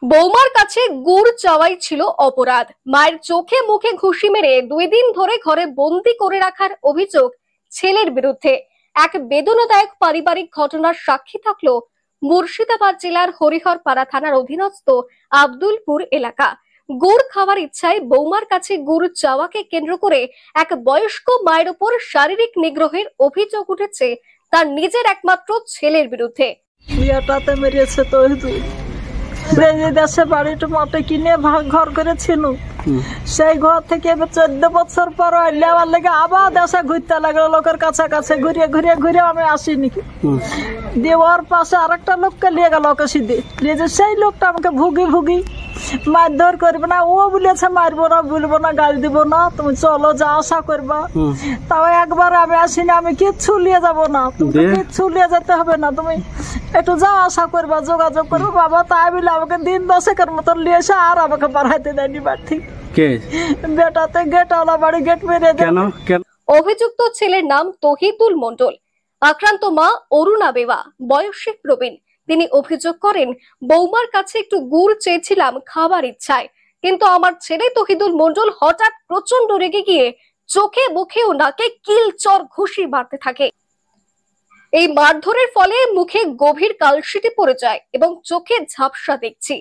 বৌমার কাছে গুড় চাওয়াই ছিল অপরাধ। মায়ের চোখে মুখে ঘুষি মেরে 2 দিন ধরে ঘরে বন্দি করে রাখার অভিযোগ ছেলের বিরুদ্ধে। এক বেদনাদায়ক পারিবারিক ঘটনার সাক্ষী থাকলো মুর্শিদাবাদ জেলার হরিহরপাড়া থানার অধীনস্থ আব্দুলপুর এলাকা। গুড় খাওয়ার ইচ্ছায় বৌমার কাছে গুড় চাওয়াকে কেন্দ্র করে এক বয়স্ক মায়ের উপর শারীরিক নিগ্রহের অভিযোগ উঠেছে তার নিজের একমাত্র ছেলের বিরুদ্ধে। বিয়েটাতে মেরেছে তো দেশে বাড়িটা মতে কিনে ঘর করেছিল, সেই ঘর থেকে 14 বছর পর নেওয়ার লেগে আবার দেশে ঘুরতে লাগলো, লোকের কাছে কাছে ঘুরিয়ে ঘুরিয়ে ঘুরিয়ে আমি আসিনি। দিয়ে ওর পাশে আরেকটা লোককে নিয়ে গেল, ওকে সিদ্ধি নিয়ে যে সেই লোকটা আমাকে ভুগি ভুগি মারধর করবে না। ও বলেছে মারবো না, বলবো না, গালি দিব না, তুমি চলো যা আশা করবা। তাও একবার আমি আসিনি, আমি কিচ্ছু নিয়ে যাবো না, তুমি কিচ্ছু নিয়ে যেতে হবে না, তুমি একটু যাও আশা করবা, যোগাযোগ করবো। বাবা তাই বলে আমাকে দিন 10 মতন নিয়ে এসে আর আমাকে বাড়াইতে দেয়নি বাড়ি থেকে। বেটাতে গেটওয়ালা বাড়ি গেট মেরে দেয়। অভিযুক্ত ছেলের নাম তহিদুল মন্ডল, আক্রান্ত মা অরুণা বেওয়া, বয়সে প্রবীণ। তিনি অভিযোগ করেন, বৌমার কাছে একটু গুড় চেয়েছিলাম খাবার ইচ্ছায়, কিন্তু আমার ছেলে তহিদুল মন্ডল হঠাৎ প্রচন্ড রেগে গিয়ে চোখে মুখে ও নাকে কিল চর ঘুষি মারতে থাকে। এই মারধরের ফলে মুখে গভীর কালশিটি পড়ে যায় এবং চোখে ঝাপসা দেখছি।